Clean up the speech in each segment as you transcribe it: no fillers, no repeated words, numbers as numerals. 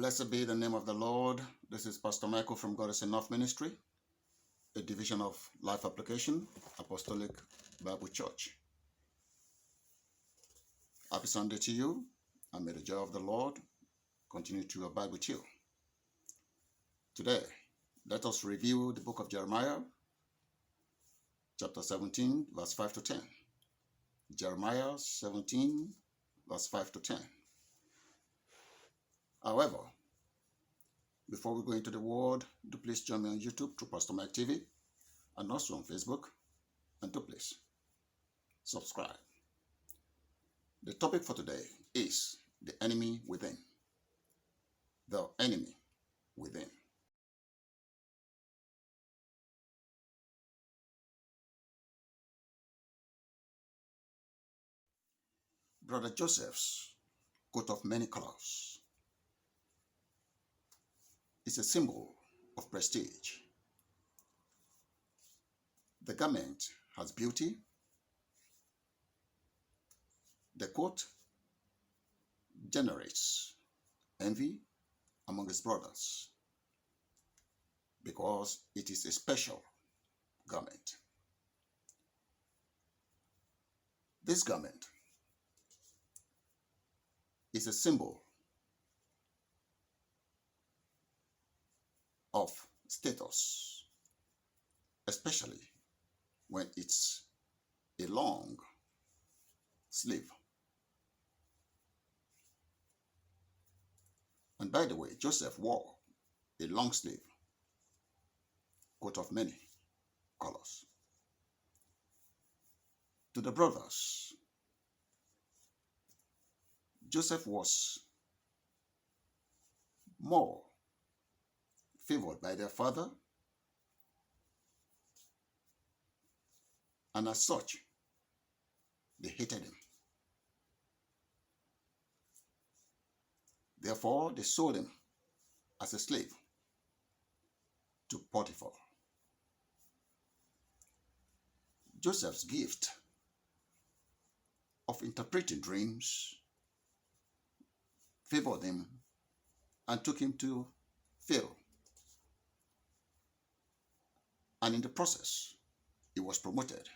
Blessed be the name of the Lord. This is Pastor Michael from God is Enough Ministry, a division of Life Application, Apostolic Bible Church. Happy Sunday to you, and may the joy of the Lord continue to abide with you. Today, let us review the book of Jeremiah, chapter 17, verse 5 to 10. Jeremiah 17, verse 5 to 10. However, before we go into the word, do please join me on YouTube through PastorMikeTV and also on Facebook, and do please subscribe. The topic for today is the enemy within. The enemy within. Brother Joseph's coat of many colors is a symbol of prestige. The garment has beauty. The coat generates envy among his brothers because it is a special garment. This garment is a symbol of status, especially when it's a long sleeve. And by the way, Joseph wore a long sleeve coat of many colors. To the brothers, Joseph was more favored by their father, and as such, they hated him. Therefore, they sold him as a slave to Potiphar. Joseph's gift of interpreting dreams favored him and took him to Pharaoh. And in the process, he was promoted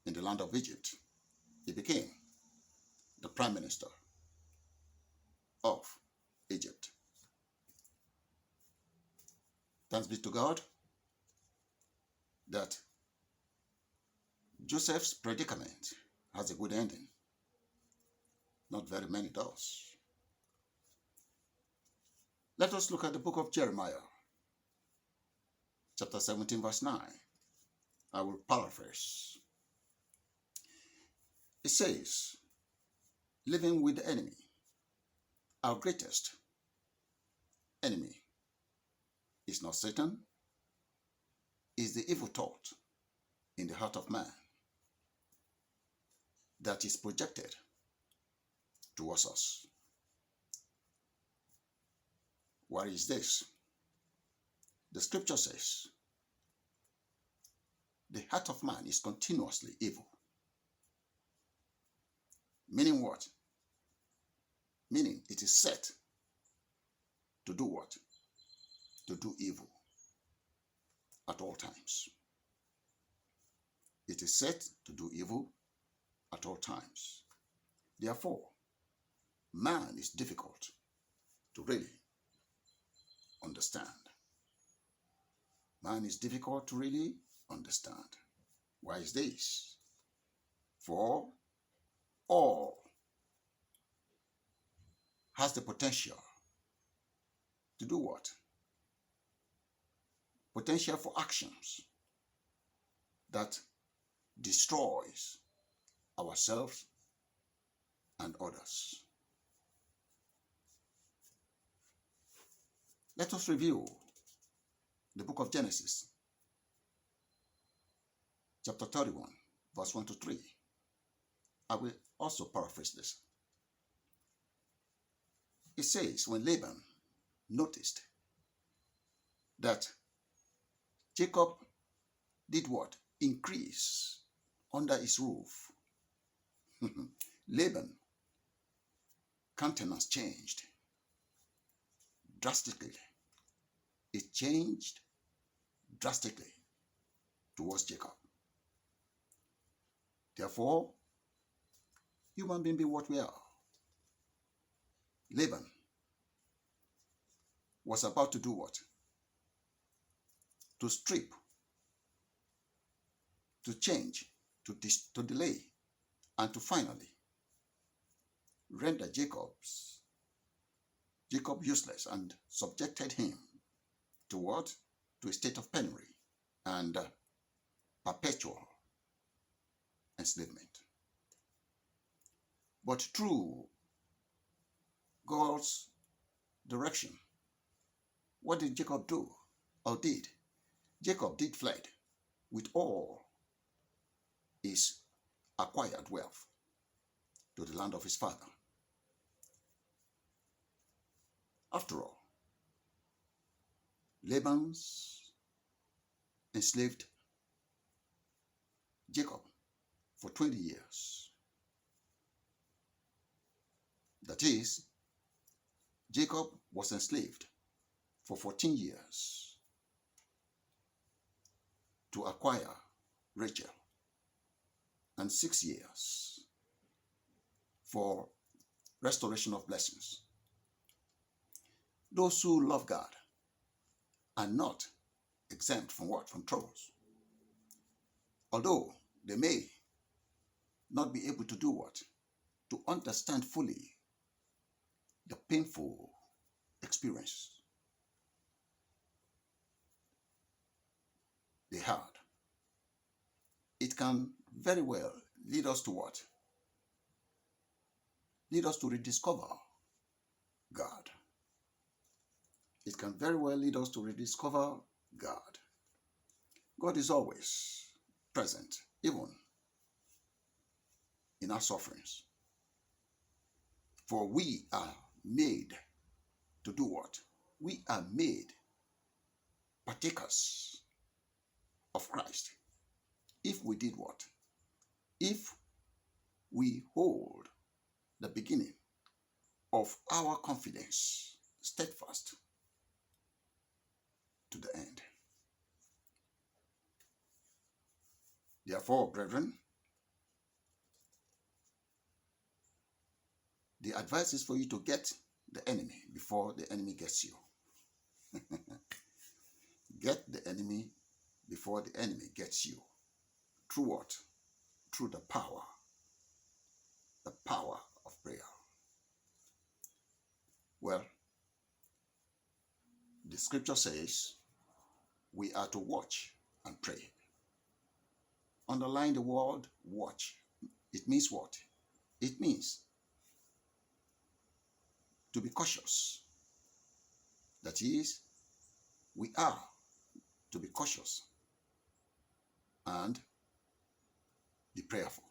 in the land of Egypt. He became the prime minister of Egypt. Thanks be to God that Joseph's predicament has a good ending. Not very many does. Let us look at the book of Jeremiah, chapter 17, verse 9. I will paraphrase. It says, living with the enemy, our greatest enemy is not Satan, is the evil thought in the heart of man that is projected towards us. What is this? The scripture says, the heart of man is continuously evil. Meaning what? Meaning it is set to do what? To do evil at all times. It is set to do evil at all times. Therefore, man is difficult to really understand. Man is difficult to really understand. Why is this? For all has the potential to do what? Potential for actions that destroys ourselves and others. Let us review the book of Genesis, chapter 31, verse 1 to 3. I will also paraphrase this. It says, when Laban noticed that Jacob did what? Increase under his roof. Laban countenance changed. drastically. It changed drastically towards Jacob. Therefore, human beings be what we are. Laban was about to do what? To strip, to change, to delay, and to finally render Jacob useless and subjected him to what? To a state of penury and perpetual enslavement. But through God's direction, what did Jacob do? Or did? Jacob did fled with all his acquired wealth to the land of his father. After all, Laban's enslaved Jacob for 20 years. That is, Jacob was enslaved for 14 years to acquire Rachel, and 6 years for restoration of blessings. Those who love God are not exempt from what? From troubles. Although they may not be able to do what? To understand fully the painful experience they had. It can very well lead us to what? Lead us to rediscover God. It can very well lead us to rediscover God. God is always present, even in our sufferings. For we are made to do what? We are made partakers of Christ. If we did what? If we hold the beginning of our confidence steadfast to the end. Therefore, brethren, the advice is for you to get the enemy before the enemy gets you. Get the enemy before the enemy gets you. Through what? Through the power of prayer. Well, the scripture says we are to watch and pray. Underline the word watch. It means what? It means to be cautious. That is, we are to be cautious and be prayerful.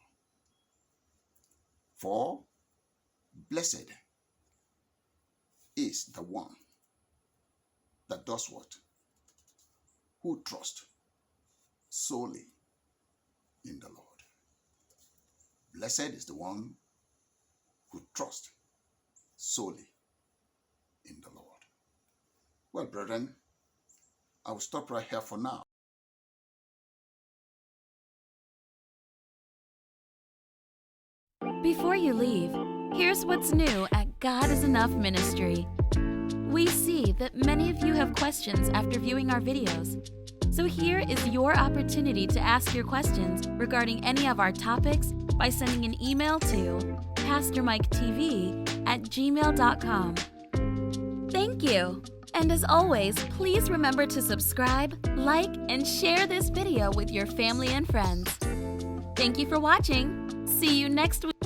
For blessed is the one that does what? Who trusts solely in the Lord. Blessed is the one who trusts solely in the Lord. Well, brethren, I will stop right here for now. Before you leave, here's what's new at God is Enough Ministry. We see that many of you have questions after viewing our videos. So here is your opportunity to ask your questions regarding any of our topics by sending an email to PastorMikeTV@gmail.com. Thank you. And as always, please remember to subscribe, like, and share this video with your family and friends. Thank you for watching. See you next week.